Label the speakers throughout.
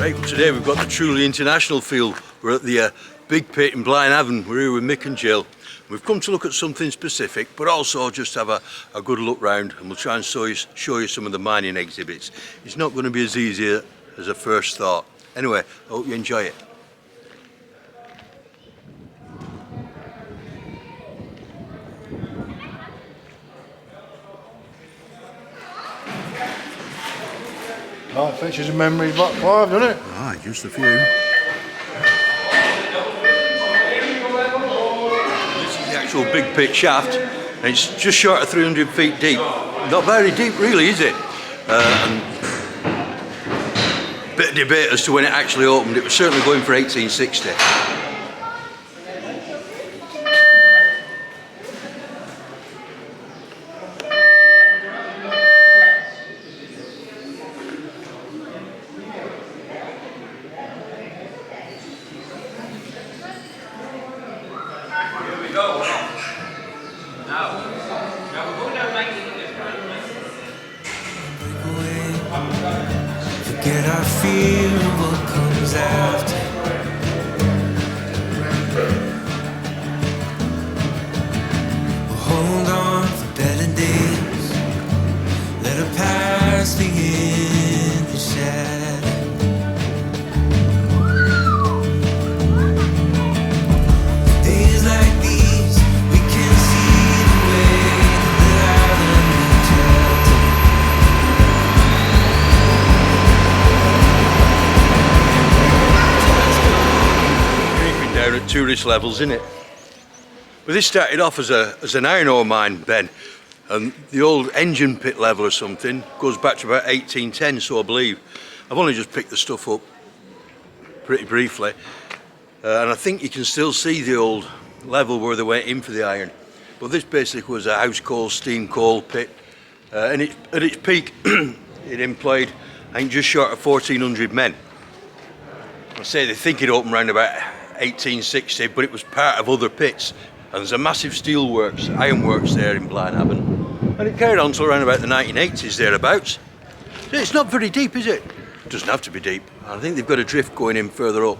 Speaker 1: Right, well, today we've got the truly international feel. We're at the big pit in Blaenavon. We're here with Mick and Jill. We've come to look at something specific, but also just have a good look round, and we'll try and show you some of the mining exhibits. It's not going to be as easy as a first thought. Anyway, I hope you enjoy it.
Speaker 2: Right, features and memories, Block 5, doesn't it?
Speaker 1: Ah, just a few. This is the actual big pit shaft, and it's just short of 300 feet deep. Not very deep, really, is it? And bit of debate as to when it actually opened. It was certainly going for 1860.
Speaker 3: Forget our fear of what comes after. We'll hold on for better days. Let our past be in the shadow. Days like these, we can see the way that I tell.
Speaker 1: Down at tourist levels, isn't it? Well, this started off as an iron ore mine, Ben, and the old engine pit level or something goes back to about 1810, so I believe. I've only just picked the stuff up pretty briefly, and I think you can still see the old level where they went in for the iron. But this basically was a house coal, steam coal pit, and at its peak it employed, I think, just short of 1,400 men. I say they think it opened around about 1860, but it was part of other pits, and there's a massive steel works, iron works there in Blaenavon, and it carried on till around about the 1980s thereabouts. So it's not very deep, is it? It doesn't have to be deep. I think they've got a drift going in further up.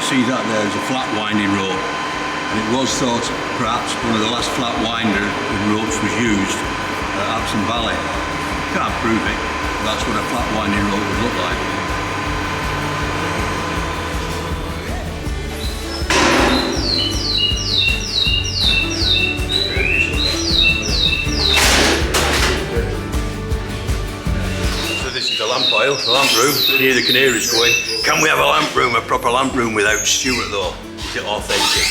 Speaker 1: See that there is a flat winding rope, and it was thought perhaps one of the last flat winder ropes was used at Hapton Valley. Can't prove it, but that's what a flat winding rope would look like. The lamp aisle, the lamp room, near the Collieries going. Can we have a lamp room, a proper lamp room without Stuart though? Is it authentic?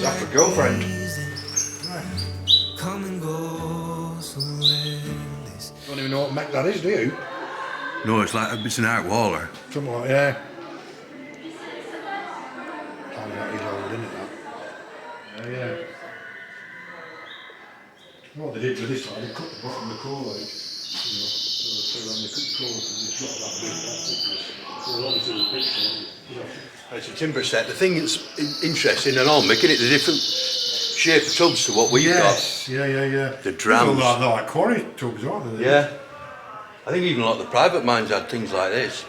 Speaker 2: That's for girlfriend.
Speaker 3: Come and go so endless.
Speaker 2: Don't even know what Mac that is, do you?
Speaker 1: No, it's an art waller.
Speaker 2: Something like, yeah. Oh, that is old, isn't it, that? Yeah. What they did with this one, they cut the bottom of the coal out. So when they cut the coal, they dropped that bit, that thickness. So obviously the picture.
Speaker 1: It's a timber set. The thing that's interesting and all, making it the different shape of tubs to what we've got.
Speaker 2: Yeah.
Speaker 1: The drams.
Speaker 2: They're like quarry tubs, aren't they?
Speaker 1: Yeah. I think even a lot of the private mines had things like this.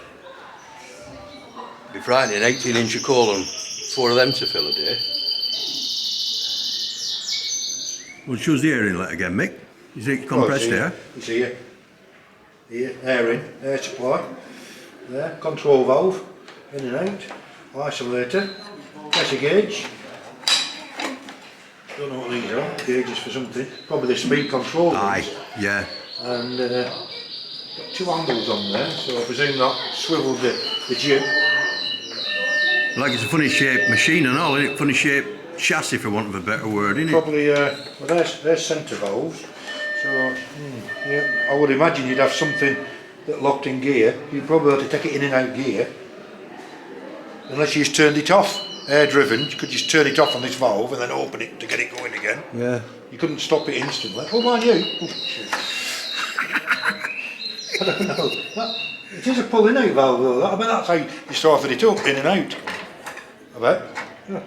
Speaker 1: It'd be frightening, 18-inch of coal and 4 of them to fill a day. Well, choose the air inlet again, Mick. Is it compressed air?
Speaker 2: It's here. Here, air in, air supply. There, control valve, in and out. Isolator, pressure gauge. Don't know what these are. Gauges for something. Probably the speed control.
Speaker 1: Aye, yeah.
Speaker 2: And got 2 handles on there, so I presume that swiveled the jib.
Speaker 1: Like it's a funny shaped machine and all, isn't it? Funny shaped chassis, for want of a better word, isn't it?
Speaker 2: Probably, well, there's centre valves. So, yeah, I would imagine you'd have something that locked in gear. You'd probably have to take it in and out gear. Unless you just turned it off. Air driven, you could just turn it off on this valve and then open it to get it going again.
Speaker 1: Yeah.
Speaker 2: You couldn't stop it instantly. Oh, mind you. Oh, shit. I don't know. It is a pulling out valve though. I bet that's how you started it up, in and out. I bet. Yeah.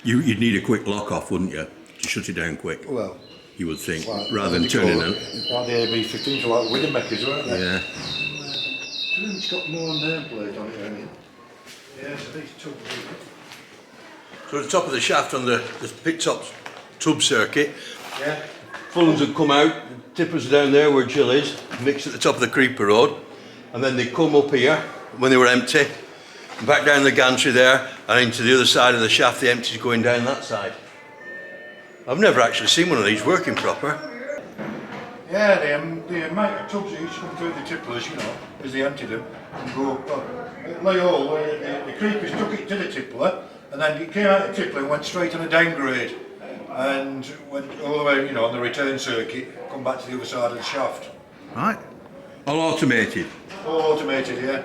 Speaker 1: You'd need a quick lock off, wouldn't you? To shut it down quick.
Speaker 2: Well,
Speaker 1: You would think,
Speaker 2: like,
Speaker 1: rather than turning out.
Speaker 2: Like the AB15s, like Widowmakers, weren't they?
Speaker 1: Yeah.
Speaker 2: It's got no nameplate on it or anything. Yeah, so these tubs.
Speaker 1: So at the top of the shaft on the pit top tub circuit,
Speaker 2: Yeah.
Speaker 1: full ones would come out, the tippers are down there where Jill is, mixed at the top of the creeper road, and then they come up here when they were empty, back down the gantry there, and into the other side of the shaft, the empties going down that side. I've never actually seen one of these working proper.
Speaker 2: Yeah, the amount of tubs that used to come through the tipplers, you know, as they emptied them, and go at Lay-All, where the creepers took it to the tippler, and then it came out of the tippler and went straight on a downgrade, and went all the way, you know, on the return circuit, come back to the other side of the shaft.
Speaker 1: Right. All automated.
Speaker 2: All automated, yeah.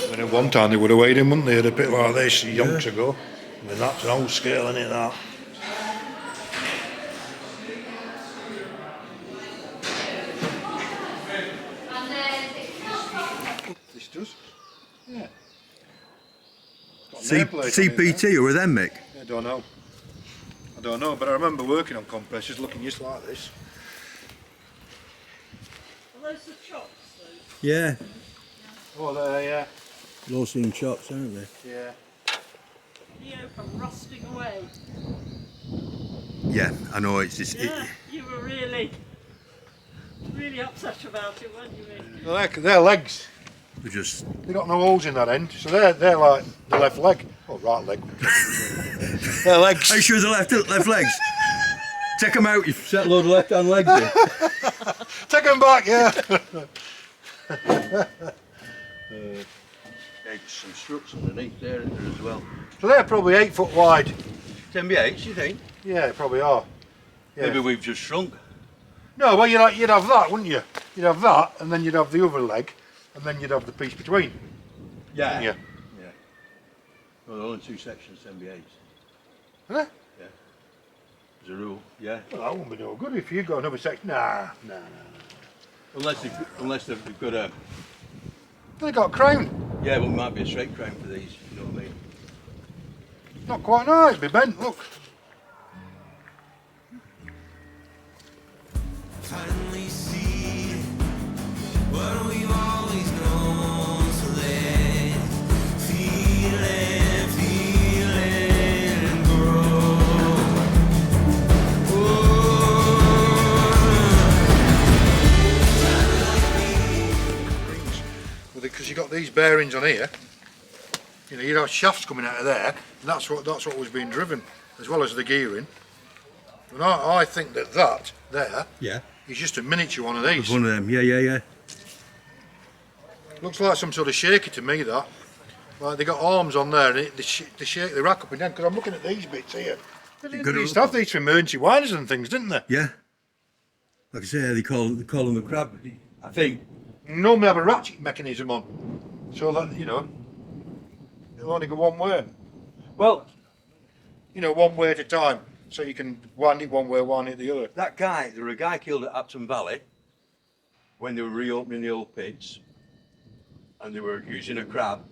Speaker 2: And at one time they would have weighed him, wouldn't they? Had a bit like this yonks ago. I mean, that's an old scale, isn't it, that? This does? Yeah. Got a nameplate on it
Speaker 1: CPT,
Speaker 2: there.
Speaker 1: or were them, Mick?
Speaker 2: I don't know. I don't know, but I remember working on compressors looking just like this.
Speaker 4: Are those the chops, those?
Speaker 1: Yeah.
Speaker 2: Oh, there, yeah.
Speaker 1: Low seam chops, aren't they?
Speaker 2: Yeah.
Speaker 4: The open rusting away.
Speaker 1: Yeah, I know, it's just...
Speaker 4: Yeah, you were really upset about it, weren't you, Mick?
Speaker 2: Well, their legs,
Speaker 1: They're just...
Speaker 2: they got no holes in that end, so they're like the left leg. Oh, right leg. Their legs.
Speaker 1: Are you sure the left legs? Take them out, you've set a load of left-hand legs in.
Speaker 2: Take them back, yeah.
Speaker 1: Some struts underneath there as well.
Speaker 2: So they're probably 8 foot wide.
Speaker 1: 10b8s, you think?
Speaker 2: Yeah, probably are. Yeah.
Speaker 1: Maybe we've just shrunk.
Speaker 2: No, well, you'd have that, wouldn't you? You'd have that, and then you'd have the other leg, and then you'd have the piece between.
Speaker 1: Yeah.
Speaker 2: Yeah.
Speaker 1: Yeah. Well, there are only 2 sections 10b8s.
Speaker 2: Huh?
Speaker 1: Yeah. As a rule, yeah.
Speaker 2: Well, that wouldn't be no good if you got another section. Nah.
Speaker 1: Unless they've got a...
Speaker 2: They got a crown.
Speaker 1: Yeah, but it might be a straight crown for these, you know what I mean?
Speaker 2: Not quite nice, it'd be bent, look.
Speaker 3: Finally see what we've always known. So let's feel and grow.
Speaker 2: Because you got these bearings on here, you know, you'd have shafts coming out of there, and that's what was being driven, as well as the gearing. And I think that there
Speaker 1: Yeah.
Speaker 2: is just a miniature one of these.
Speaker 1: One of them, yeah.
Speaker 2: Looks like some sort of shaker to me, that. Like they got arms on there, and they shake the rack up and down. Because I'm looking at these bits here. They used to have these for emergency winders and things, didn't they?
Speaker 1: Yeah. Like I say, they call them the crab, I think.
Speaker 2: Normally have a ratchet mechanism on, so that, you know, it'll only go one way.
Speaker 1: Well,
Speaker 2: You know, one way at a time, so you can wind it one way, wind it the other.
Speaker 1: that guy, there was a guy killed at Hapton Valley when they were reopening the old pits and they were using a crab.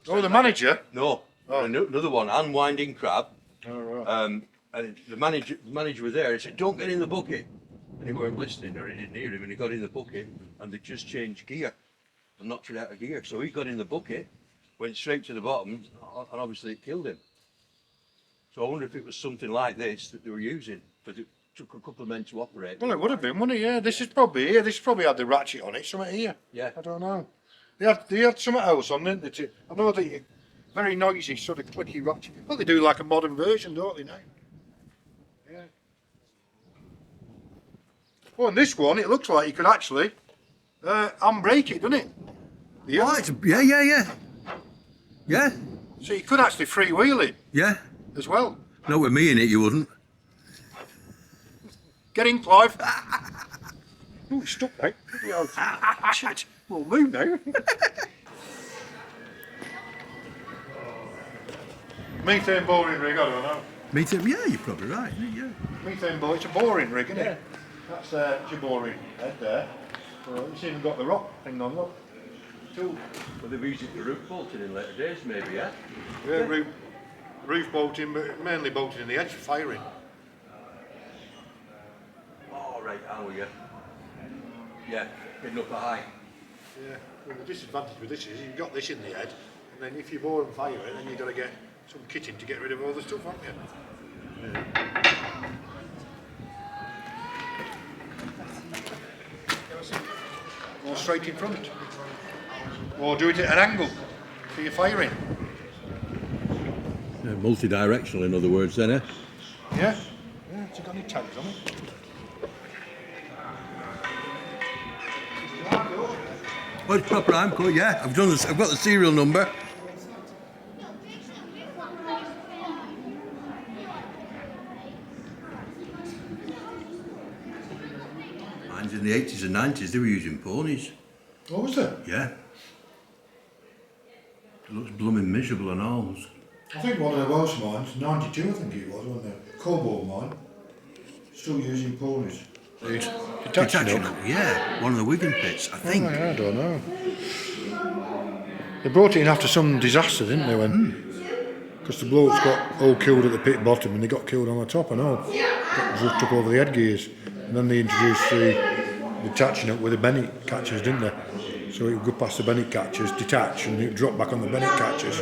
Speaker 2: Oh, the manager?
Speaker 1: No,
Speaker 2: Oh.
Speaker 1: another one, unwinding crab.
Speaker 2: Oh, right.
Speaker 1: And the manager was there. He said, "Don't get in the bucket." And he weren't listening, or he didn't hear him. And he got in the bucket, and they just changed gear and knocked it out of gear. So he got in the bucket, went straight to the bottom, and obviously it killed him. So I wonder if it was something like this that they were using, but it took a couple of men to operate.
Speaker 2: Well, it would have been, wouldn't it? Yeah, this is probably here. This probably had the ratchet on it, something here.
Speaker 1: Yeah.
Speaker 2: I don't know. They had something else on, didn't they? I know they very noisy, sort of clicky ratchet. Well, they do like a modern version, don't they now? Yeah. Well, in this one, it looks like you could actually unbrake it, doesn't it?
Speaker 1: Yeah, yeah. Yeah,
Speaker 2: So you could actually freewheel it
Speaker 1: yeah.
Speaker 2: as well.
Speaker 1: Not with me in it, you wouldn't.
Speaker 2: Get in, Clive. Oh, it's stuck now. Bloody hell. Shit. We'll move now. Methane boring rig, I don't know.
Speaker 1: Methane, yeah, you're probably right, yeah.
Speaker 2: Methane boring, it's a boring rig, isn't it? That's your boring head there. So it's even got the rock thing on, look. Tool.
Speaker 1: Well, they've used it for roof bolting in later days, maybe, yeah?
Speaker 2: Yeah, roof bolting, but mainly bolting in the edge for firing.
Speaker 1: Oh, right, how are you? Yeah, getting up a high.
Speaker 2: Yeah, well, the disadvantage with this is you've got this in the head, and then if you bore and fire it, then you've got to get some kitting to get rid of all the stuff, haven't you? Yeah. Or straight in front. Or do it at an angle for your firing.
Speaker 1: Yeah, multi-directional, in other words, then, eh?
Speaker 2: Yeah. Yeah, it's got any tags on it.
Speaker 1: Oh, it's proper Amco, yeah. I've done this. I've got the serial number. Mine's in the 80s and 90s. They were using ponies.
Speaker 2: What was it?
Speaker 1: Yeah. It looks blooming miserable and all.
Speaker 2: I think one of the Welsh mines, 92 I think it was, wasn't it? Cobalt mine. Still using ponies.
Speaker 1: Detaching hook, yeah. One of the Wigan pits, I think.
Speaker 2: Oh, yeah, I don't know. They brought it in after some disaster, didn't they? Because the blokes got all killed at the pit bottom and they got killed on the top and all. Just took over the head gears. And then they introduced the detaching hook with the Bennett catchers, didn't they? So it would go past the Bennett catchers, detach, and it would drop back on the Bennett catchers.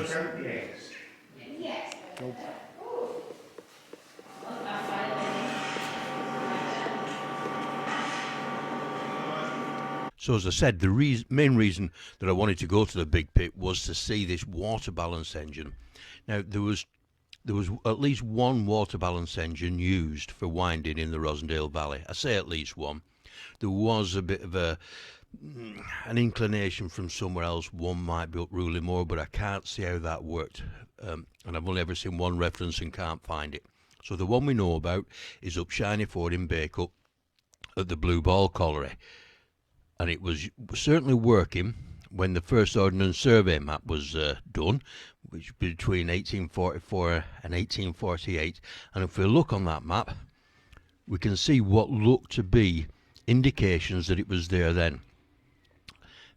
Speaker 1: So as I said, the main reason that I wanted to go to the big pit was to see this water balance engine. Now there was at least one water balance engine used for winding in the Rosendale Valley. I say at least one. There was a bit of an inclination from somewhere else one might be up Rulimore, but I can't see how that worked. And I've only ever seen one reference and can't find it. So the one we know about is up Shiny Ford in Bacup at the Blue Ball Colliery. And it was certainly working when the first Ordnance Survey map was done, which between 1844 and 1848. And if we look on that map, we can see what looked to be indications that it was there then.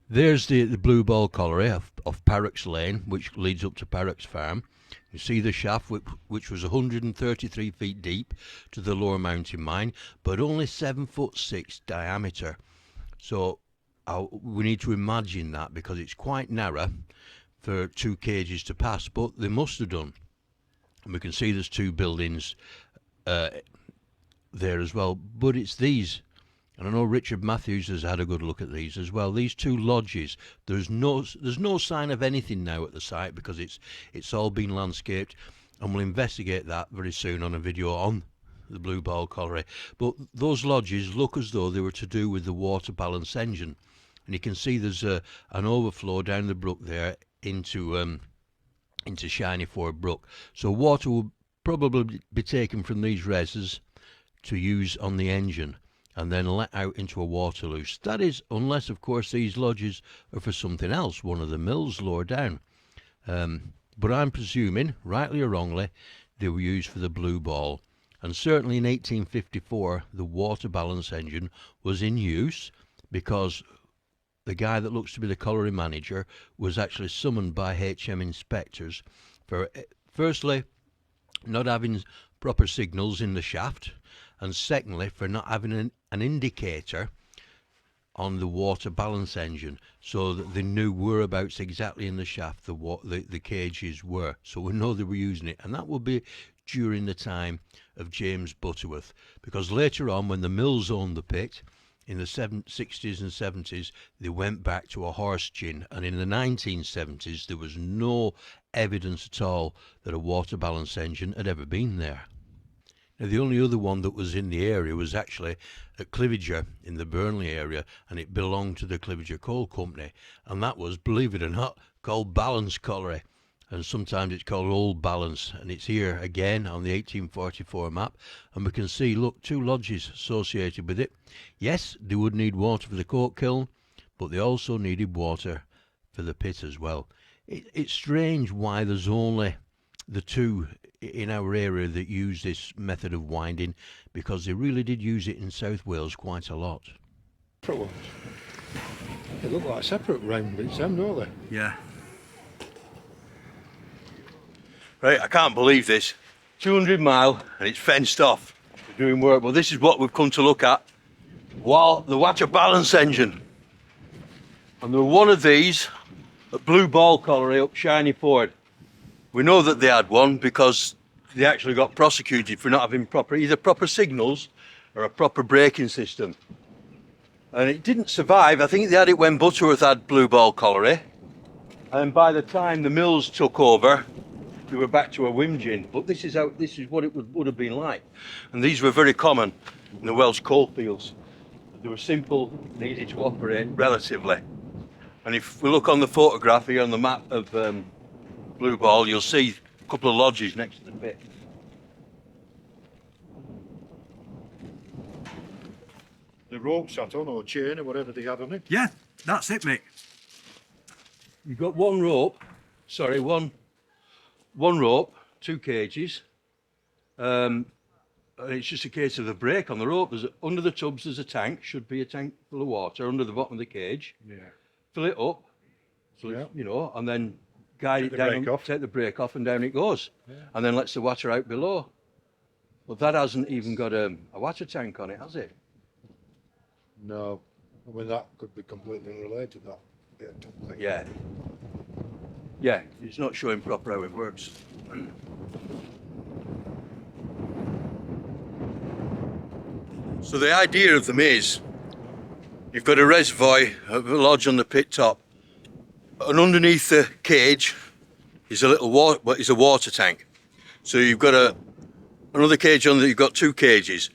Speaker 1: There's the Blue Ball Colliery of Parrock's Lane, which leads up to Parrock's Farm. You see the shaft, which was 133 feet deep to the Lower Mountain Mine, but only 7'6" diameter. So we need to imagine that, because it's quite narrow for 2 cages to pass, but they must have done. And we can see there's 2 buildings there as well, but it's these, and I know Richard Matthews has had a good look at these as well. These 2 lodges, there's no sign of anything now at the site, because it's all been landscaped, and we'll investigate that very soon on a video on the Blue Ball Colliery. But those lodges look as though they were to do with the water balance engine, and you can see there's an overflow down the brook there into Shiny Ford Brook. So water will probably be taken from these reses to use on the engine and then let out into a water loose. That is, unless of course these lodges are for something else, one of the mills lower down. But I'm presuming, rightly or wrongly, they were used for the Blue Ball. And certainly in 1854 the water balance engine was in use, because the guy that looks to be the colliery manager was actually summoned by HM inspectors for, firstly, not having proper signals in the shaft, and secondly for not having an indicator on the water balance engine, so that they knew whereabouts exactly in the shaft the cages were. So we know they were using it, and that would be during the time of James Butterworth, because later on, when the mills owned the pit in the 60s and 70s, they went back to a horse gin, and in the 1970s there was no evidence at all that a water balance engine had ever been there. Now, the only other one that was in the area was actually at Cliviger in the Burnley area, and it belonged to the Cliviger Coal Company, and that was, believe it or not, called Balance Colliery, and sometimes it's called Old Balance, and it's here again on the 1844 map, and we can see, look, 2 lodges associated with it. Yes, they would need water for the coke kiln, but they also needed water for the pit as well. It's strange why there's only the 2 in our area that use this method of winding, because they really did use it in South Wales quite a lot.
Speaker 2: Separate ones. They look like separate round bits, them, don't they?
Speaker 1: Yeah. Right, I can't believe this. 200 mile and it's fenced off for doing work. Well, this is what we've come to look at. While the water balance engine. And there were one of these at Blue Ball Colliery up Shiny Ford. We know that they had one because they actually got prosecuted for not having either proper signals or a proper braking system. And it didn't survive. I think they had it when Butterworth had Blue Ball Colliery. And by the time the mills took over, we were back to a Wimgin. But this is what it would have been like. And these were very common in the Welsh coalfields. They were simple and easy to operate relatively. And if we look on the photograph here on the map of Blue Ball, you'll see a couple of lodges next to the pit.
Speaker 2: The rope sat on, or chain, or whatever they had on it.
Speaker 1: Yeah, that's it, Mick. You've got one rope, one rope, 2 cages. And it's just a case of the brake on the rope. Under the tubs there's a tank, should be a tank full of water under the bottom of the cage. Yeah. Fill it up, so yeah. You know, and then guide it down, take the brake off, and down it goes. Yeah. And then lets the water out below. But that hasn't even got a water tank on it, has it?
Speaker 2: No. I mean, that could be completely unrelated, that bit of thing.
Speaker 1: Yeah. Yeah, it's not showing proper how it works. So the idea of them is, you've got a reservoir, a lodge on the pit top, and underneath the cage is a little water tank. So you've got another cage on that. You've got 2 cages.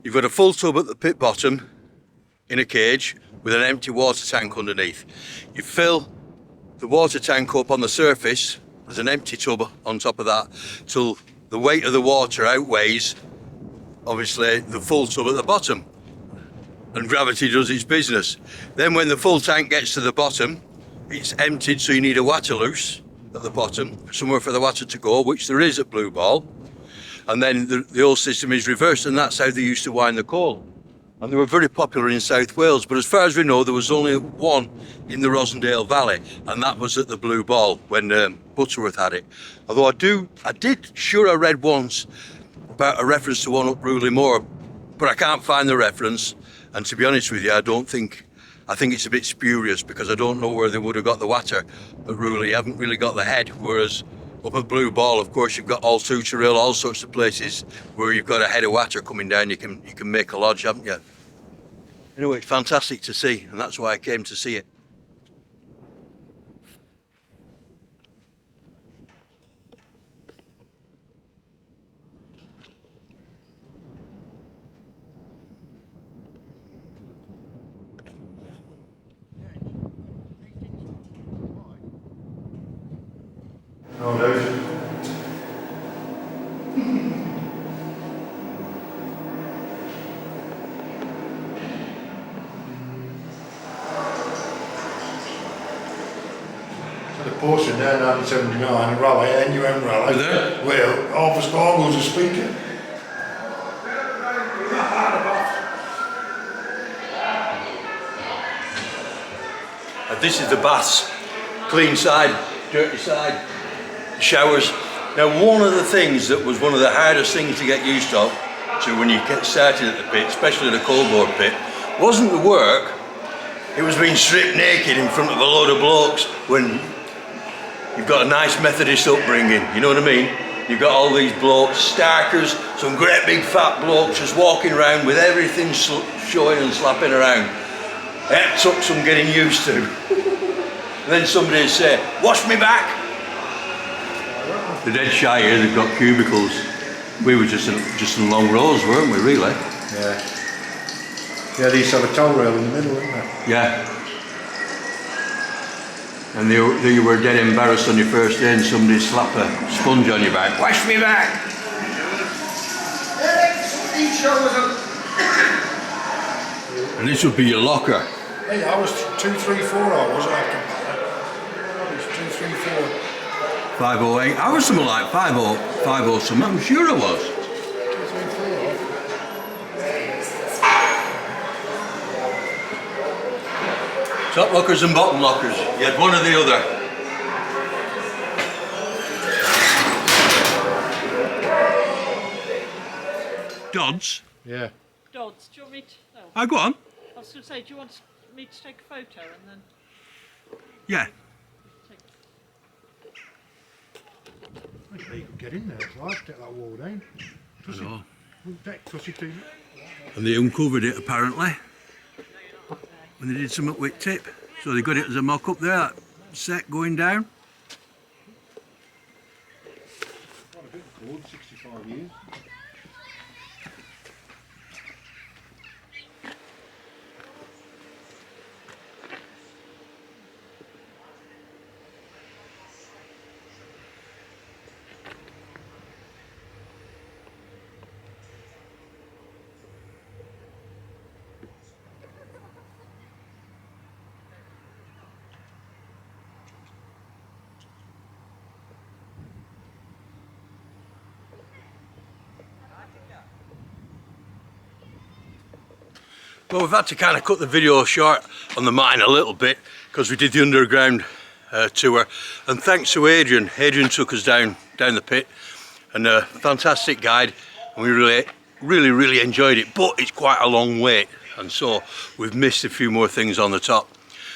Speaker 1: You've got a full tub at the pit bottom in a cage with an empty water tank underneath. You fill the water tank up on the surface. There's an empty tub on top of that till the weight of the water outweighs, obviously, the full tub at the bottom. And gravity does its business. Then when the full tank gets to the bottom, it's emptied, so you need a water loose at the bottom, somewhere for the water to go, which there is at Blue Ball. And then the whole system is reversed, and that's how they used to wind the coal. And they were very popular in South Wales, but as far as we know, there was only one in the Rosendale Valley, and that was at the Blue Ball when Butterworth had it. Although I read once about a reference to one up Ruley Moor, but I can't find the reference. And to be honest with you, I think it's a bit spurious, because I don't know where they would have got the water at Ruley. You haven't really got the head, whereas up at Blue Ball, of course, you've got all Tutorial, all sorts of places where you've got a head of water coming down. You can make a lodge, haven't you? Anyway, it's fantastic to see, and that's why I came to see it.
Speaker 2: No doubt. The poster there, 1979, rally, NUM rally. Well, half a star was a speaker.
Speaker 1: And this is the baths. Clean side, dirty side, showers. Now, one of the things that was one of the hardest things to get used to when you get started at the pit, especially the coal board pit, wasn't the work, It was being stripped naked in front of a load of blokes when you've got a nice Methodist upbringing, you know what I mean? You've got all these blokes, starkers, some great big fat blokes just walking around with everything showing and slapping around. It took some getting used to. And then somebody would say, wash me back. The dead shy here, they've got cubicles. We were just in long rows, weren't we, really?
Speaker 2: Yeah. Yeah, they used to have a towel rail in the middle, didn't they?
Speaker 1: Yeah. And you were dead embarrassed on your first day and somebody slapped a sponge on your back. Wash me back! And this would be your locker.
Speaker 2: Hey, I was 2, 3, 4 hours after. I was 2, 3, 4.
Speaker 1: 508. I was something like 50 something. I'm sure I was.
Speaker 2: 2, 3, 4.
Speaker 1: Top lockers and bottom lockers. You had one or the other. Dodds?
Speaker 2: Yeah.
Speaker 4: Dodds, do you want me to... No.
Speaker 1: Ah, go on.
Speaker 4: I was going to say, do you want me to take a photo and then...
Speaker 1: Yeah.
Speaker 4: Take...
Speaker 2: I wish you could get in there, so I'd take that wall down.
Speaker 1: I know.
Speaker 2: Wouldn't take fussy too much.
Speaker 1: And they uncovered it apparently when they did something with tip. So they got it as a mock up there, that set going down.
Speaker 2: Quite a bit of gold, 65 years.
Speaker 1: Well, we've had to kind of cut the video short on the mine a little bit because we did the underground tour, and thanks to Adrian took us down the pit, and a fantastic guide, and we really enjoyed it, but it's quite a long wait, and so we've missed a few more things on the top.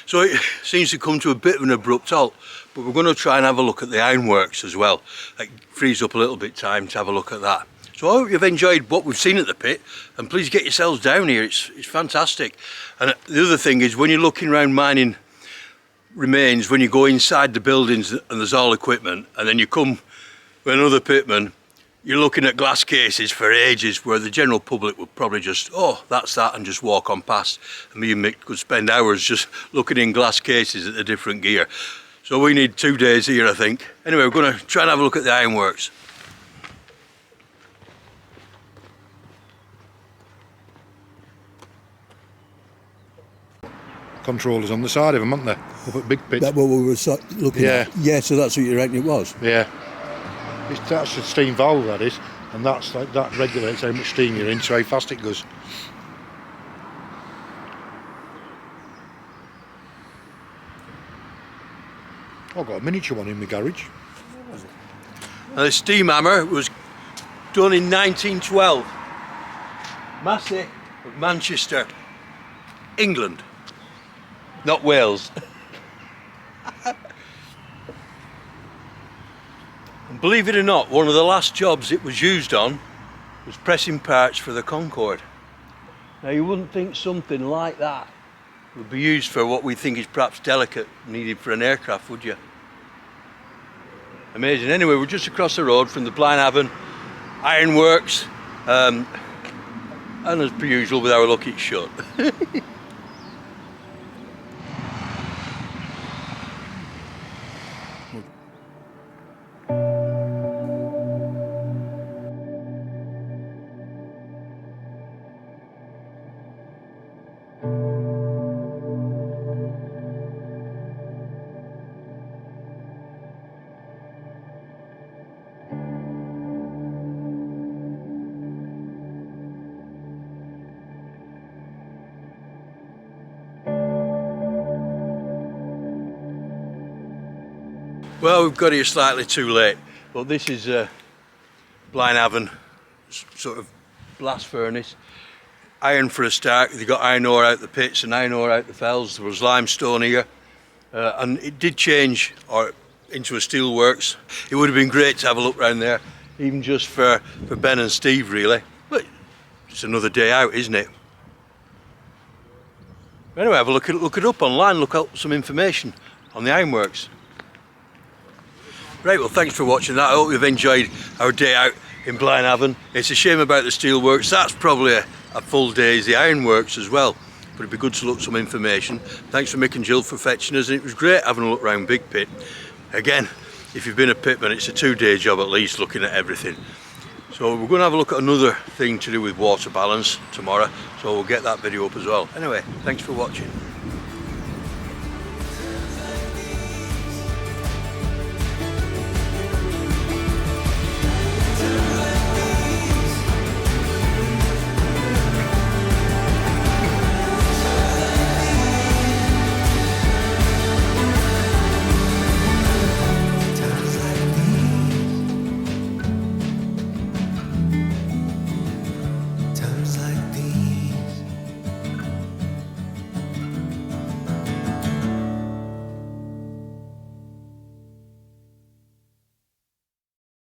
Speaker 1: So it seems to come to a bit of an abrupt halt, but we're going to try and have a look at the ironworks as well. It frees up a little bit time to have a look at that. So I hope you've enjoyed what we've seen at the pit, and please get yourselves down here, it's fantastic. And the other thing is, when you're looking around mining remains, when you go inside the buildings and there's all equipment, and then you come with another pitman, you're looking at glass cases for ages, where the general public would probably just, oh, that's that, and just walk on past. And me and Mick could spend hours just looking in glass cases at the different gear. So we need 2 days here, I think. Anyway, we're going to try and have a look at the ironworks.
Speaker 2: Controllers on the side of them, aren't there? Up at Big Pit.
Speaker 5: That's what we were looking at. Yeah, so that's what you reckon it was?
Speaker 2: Yeah. That's a steam valve, that is, and that regulates how much steam you're in, so how fast it goes. I've got a miniature one in my garage.
Speaker 1: And the steam hammer was done in 1912. Massey of Manchester, England, not Wales. And believe it or not, one of the last jobs it was used on was pressing parts for the Concorde. Now you wouldn't think something like that would be used for what we think is perhaps delicate, needed for an aircraft, would you? Amazing. Anyway, we're just across the road from the Blaenavon Ironworks, and as per usual with our luck it's shut. Well, we've got here slightly too late, but this is Blaenavon sort of blast furnace. iron for a start. They got iron ore out the pits and iron ore out the fells. There was limestone here, and it did change into a steel works. It would have been great to have a look round there, even just for Ben and Steve really. But it's another day out, isn't it? Anyway, have a look it up online, look up some information on the ironworks. Right, well, thanks for watching that. I hope you've enjoyed our day out in Blaenavon. It's a shame about the steelworks. That's probably a full day's the ironworks as well. But it'd be good to look some information. Thanks for Mick and Jill for fetching us. And it was great having a look round Big Pit. Again, if you've been a pitman, it's a 2-day job at least looking at everything. So we're going to have a look at another thing to do with water balance tomorrow. So we'll get that video up as well. Anyway, thanks for watching.